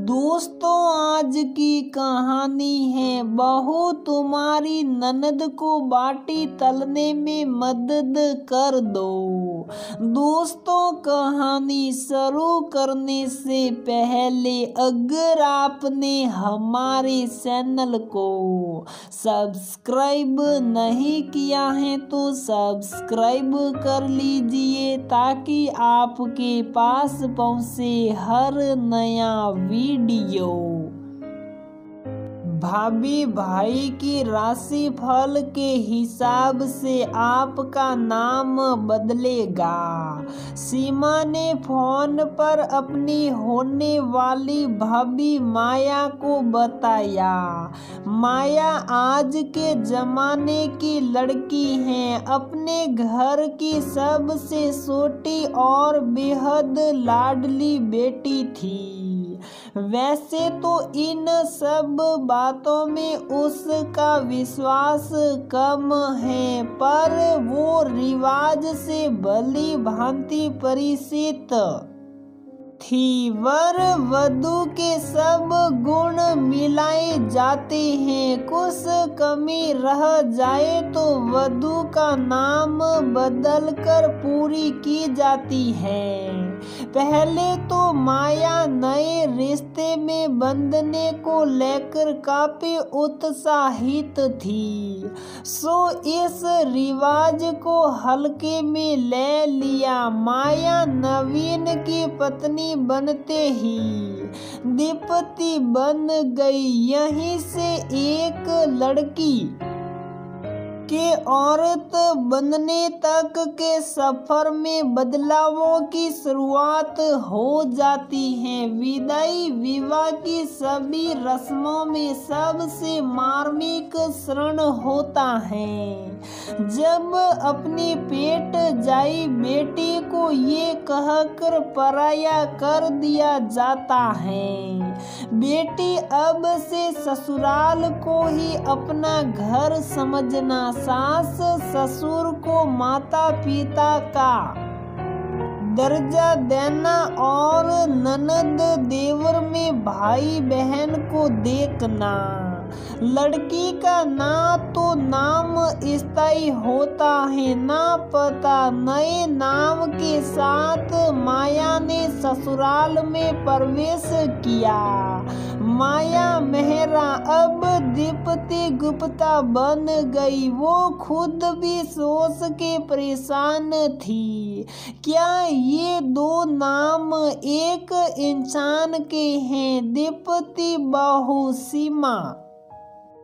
दोस्तों आज की कहानी है बहू तुम्हारी ननद को बाटी तलने में मदद कर दो। दोस्तों कहानी शुरू करने से पहले अगर आपने हमारे चैनल को सब्सक्राइब नहीं किया है तो सब्सक्राइब कर लीजिए ताकि आपके पास पहुंचे हर नया वीडियो। भाभी भाई की राशि फल के हिसाब से आपका नाम बदलेगा। सीमा ने फोन पर अपनी होने वाली भाभी माया को बताया। माया आज के जमाने की लड़की है, अपने घर की सबसे छोटी और बेहद लाडली बेटी थी। वैसे तो इन सब बातों में उसका विश्वास कम है, पर वो रिवाज से भली भांति परिचित थी। वर वधू के सब गुण मिलाए जाते हैं, कुछ कमी रह जाए तो वधू का नाम बदल कर पूरी की जाती है। पहले तो माया नए रिश्ते में बंधने को लेकर काफी उत्साहित थी, सो इस रिवाज को हल्के में ले लिया। माया नवीन की पत्नी बनते ही दीप्ति बन गई। यहीं से एक लड़की के औरत बनने तक के सफर में बदलावों की शुरुआत हो जाती है। विदाई विवाह की सभी रस्मों में सबसे मार्मिक क्षण होता है जब अपनी पेट जाई बेटी को ये कहकर पराया कर दिया जाता है, बेटी अब से ससुराल को ही अपना घर समझना, सास ससुर को माता पिता का दर्जा देना और ननद देवर में भाई बहन को देखना। लड़की का ना तो नाम स्थायी होता है ना पता। नए नाम के साथ माया ने ससुराल में प्रवेश किया। माया मेहरा अब दीप्ति गुप्ता बन गई। वो खुद भी सोच के परेशान थी, क्या ये दो नाम एक इंसान के हैं? दीप्ति बहू सीमा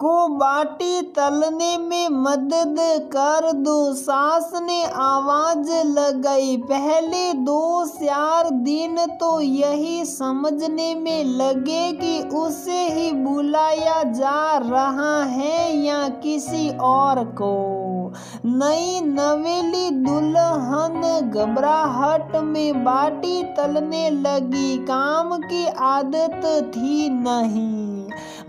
को बाटी तलने में मदद कर दो, सास ने आवाज लगाई। पहले 2-4 दिन तो यही समझने में लगे कि उसे ही बुलाया जा रहा है या किसी और को। नई नवेली दुल्हन घबराहट में बाटी तलने लगी। काम की आदत थी नहीं,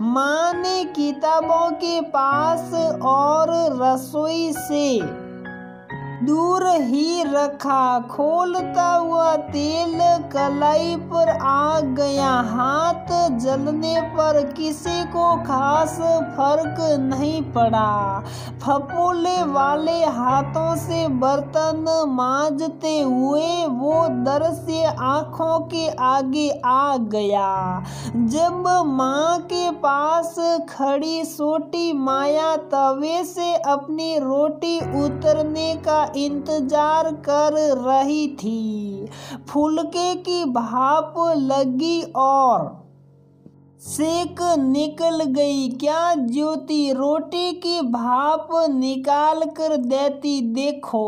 माँ ने किताबों के पास और रसोई से दूर ही रखा। खोलता हुआ तेल कलाई पर आ गया। हाथ जलने पर किसी को खास फर्क नहीं पड़ा। फफोले वाले हाथों से बर्तन मांजते हुए वो दृश्य आंखों के आगे आ गया जब माँ के पास खड़ी छोटी माया तवे से अपनी रोटी उतरने का इंतजार कर रही थी। फुलके की भाप लगी और सेक निकल गई। क्या ज्योति रोटी की भाप निकाल कर देती? देखो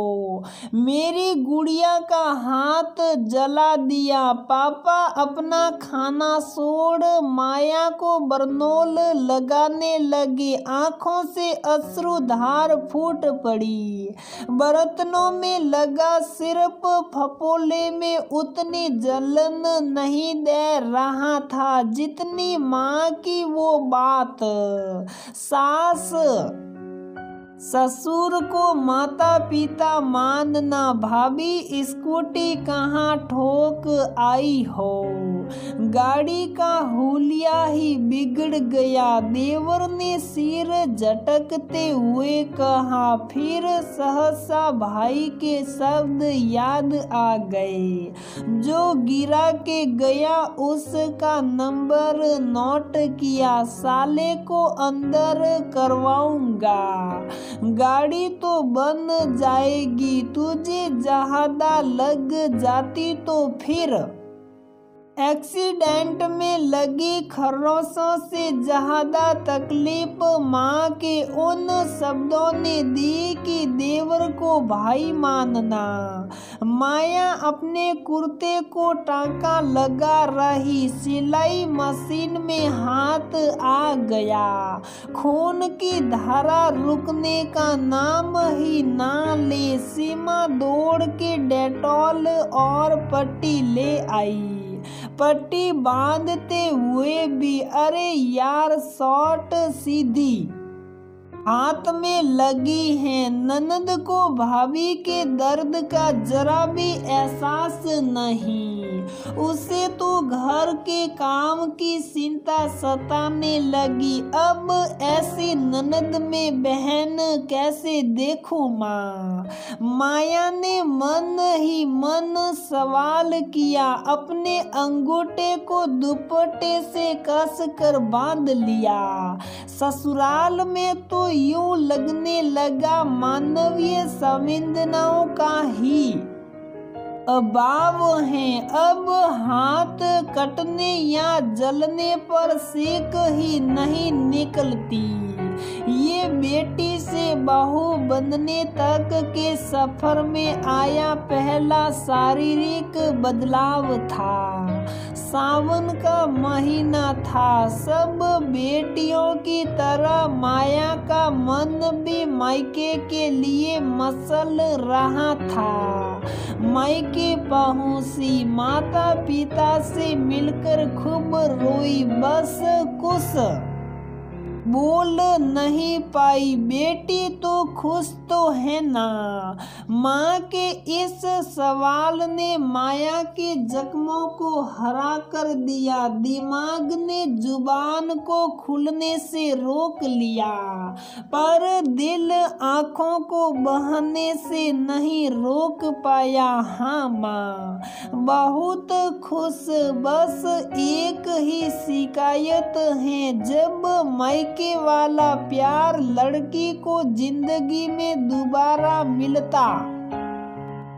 मेरी गुड़िया का हाथ जला दिया। पापा अपना खाना छोड़ माया को बरनोल लगाने लगे। आंखों से अश्रुधार फूट पड़ी। बर्तनों में लगा सिर्फ फफोले में उतनी जलन नहीं दे रहा था जितनी माँ की वो बात। सास ससुर को माता पिता मानना। भाभी स्कूटी कहाँ ठोक आई हो? गाड़ी का हुलिया ही बिगड़ गया। देवर ने सिर झटकते हुए कहा। फिर सहसा भाई के शब्द याद आ गए। जो गिरा के गया उसका नंबर नोट किया। साले को अंदर करवाऊंगा। गाड़ी तो बन जाएगी, तुझे ज्यादा लग जाती तो फिर। एक्सीडेंट में लगी खरोंचों से ज्यादा तकलीफ माँ के उन शब्दों ने दी कि देवर को भाई मानना। माया अपने कुर्ते को टांका लगा रही। सिलाई मशीन में हाथ आ गया। खून की धारा रुकने का नाम ही ना ले। सीमा दौड़ के डेटॉल और पट्टी ले आई। पट्टी बांधते हुए भी अरे यार शॉर्ट सीधी हाथ में लगी है। ननद को भाभी के दर्द का जरा भी एहसास नहीं। उसे तो घर के काम की चिंता सताने लगी। अब ऐसी ननद में बहन कैसे देखूं माँ। माया ने मन ही मन सवाल किया। अपने अंगूठे को दुपट्टे से कस कर बांध लिया। ससुराल में तो यूं लगने लगा मानवीय संवेदनाओं का ही अभाव है। अब हाथ कटने या जलने पर सेक ही नहीं निकलती। ये बेटी से बहू बनने तक के सफर में आया पहला शारीरिक बदलाव था। सावन का महीना था। सब बेटियों की तरह माया का मन भी मायके के लिए मसल रहा था। मायके पहुंची, माता पिता से मिलकर खूब रोई। बस कुछ बोल नहीं पाई। बेटी तो खुश तो है ना। माँ के इस सवाल ने माया के जख्मों को हरा कर दिया। दिमाग ने जुबान को खुलने से रोक लिया, पर दिल आंखों को बहने से नहीं रोक पाया। हाँ माँ बहुत खुश। बस एक ही शिकायत है, जब मायके वाला प्यार लड़की को जिंदगी में दोबारा मिलता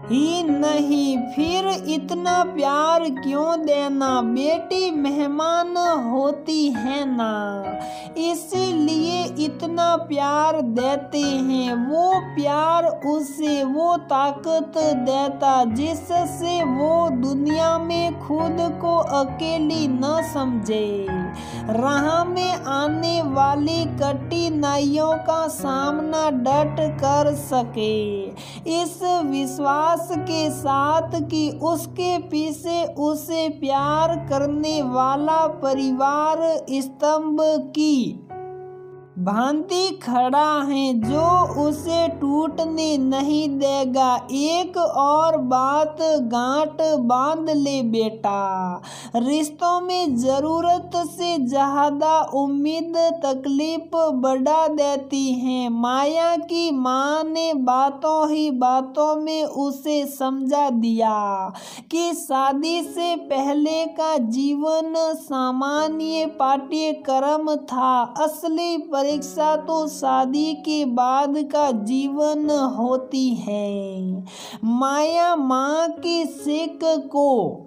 ही नहीं, फिर इतना प्यार क्यों देना। बेटी मेहमान होती है ना, इसीलिए इतना प्यार देते हैं। वो प्यार उसे वो ताकत देता जिससे वो दुनिया में खुद को अकेली न समझे। राह में आने वाली कठिनाइयों का सामना डट कर सके, इस विश्वास के साथ कि उसके पीछे उसे प्यार करने वाला परिवार स्तंभ की भांति खड़ा है, जो उसे टूटने नहीं देगा। एक और बात गांठ बांध ले बेटा, रिश्तों में जरूरत से ज्यादा उम्मीद तकलीफ बढ़ा देती है। माया की माँ ने बातों ही बातों में उसे समझा दिया कि शादी से पहले का जीवन सामान्य पाठ्यक्रम था, असली परीक्षा तो शादी के बाद का जीवन होती है। माया माँ की सीख को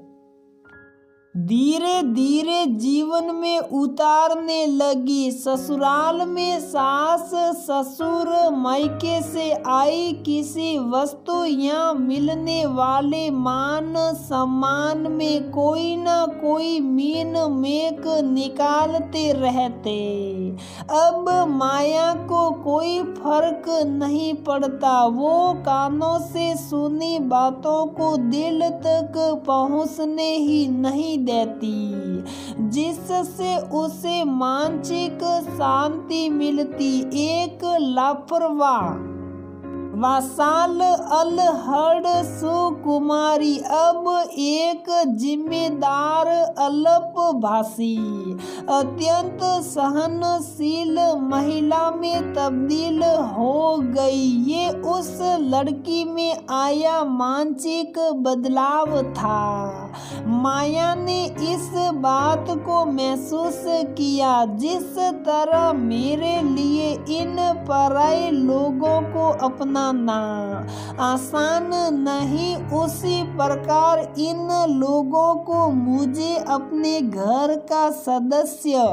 धीरे धीरे जीवन में उतारने लगी। ससुराल में सास ससुर मायके से आई किसी वस्तु या मिलने वाले मान सम्मान में कोई न कोई मीन मेक निकालते रहते। अब माया को कोई फर्क नहीं पड़ता। वो कानों से सुनी बातों को दिल तक पहुँचने ही नहीं देती, जिससे उसे मानसिक शांति मिलती। एक लापरवाह वासाल अलहड़ सुकुमारी अब एक जिम्मेदार अल्पभाषी अत्यंत सहनशील महिला में तब्दील हो गई। ये उस लड़की में आया मानसिक बदलाव था। माया ने इस बात को महसूस किया, जिस तरह मेरे लिए इन पराये लोगों को अपनाना आसान नहीं, उसी प्रकार इन लोगों को मुझे अपने घर का सदस्य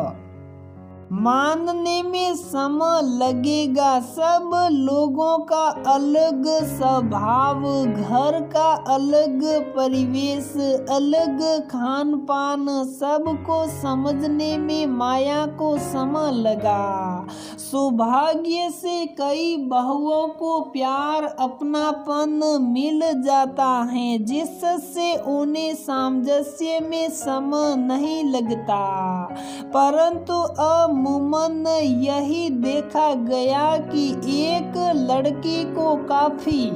मानने में समय लगेगा। सब लोगों का अलग स्वभाव, घर का अलग परिवेश, अलग खान पान, सबको समझने में माया को समय लगा। सौभाग्य से कई बहुओं को प्यार अपनापन मिल जाता है, जिससे उन्हें सामंजस्य में समय नहीं लगता, परंतु अमूमन यही देखा गया कि एक लड़की को काफी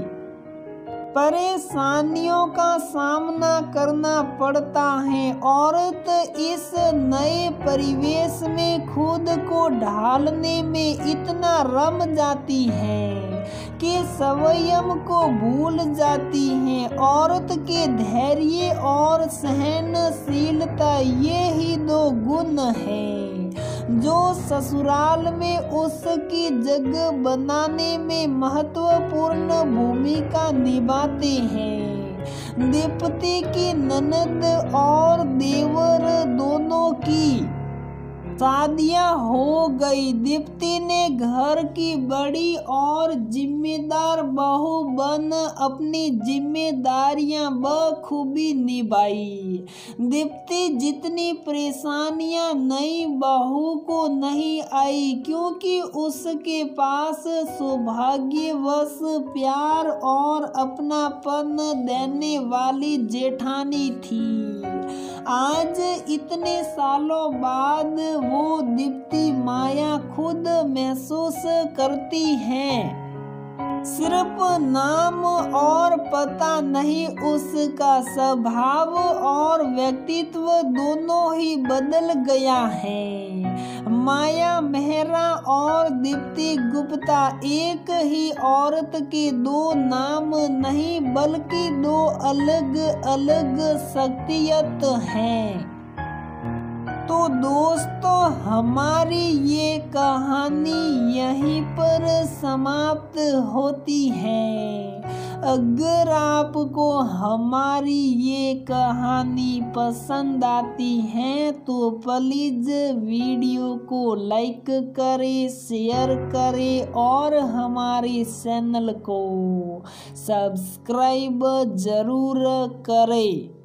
परेशानियों का सामना करना पड़ता है। औरत इस नए परिवेश में खुद को ढालने में इतना रम जाती है कि स्वयं को भूल जाती है। औरत के धैर्य और सहनशीलता, ये ही दो गुण हैं जो ससुराल में उसकी जगह बनाने में महत्वपूर्ण भूमिका निभाते हैं। दीप्ति की ननद और देवर दोनों की शादियां हो गई। दीप्ति ने घर की बड़ी और जिम्मेदार बहू बन अपनी जिम्मेदारियां बखूबी निभाई। दीप्ति जितनी परेशानियां नई बहू को नहीं आई, क्योंकि उसके पास सौभाग्यवश प्यार और अपनापन देने वाली जेठानी थी। आज इतने सालों बाद वो दीप्ति माया खुद महसूस करती है। सिर्फ नाम और पता नहीं, उसका स्वभाव और व्यक्तित्व दोनों ही बदल गया है। माया मेहरा और दीप्ति गुप्ता एक ही औरत के दो नाम नहीं, बल्कि दो अलग अलग शख्सियत हैं। तो दोस्तों, हमारी ये कहानी यहीं पर समाप्त होती है। अगर आपको हमारी ये कहानी पसंद आती है तो प्लीज़ वीडियो को लाइक करें, शेयर करें और हमारे चैनल को सब्सक्राइब ज़रूर करें।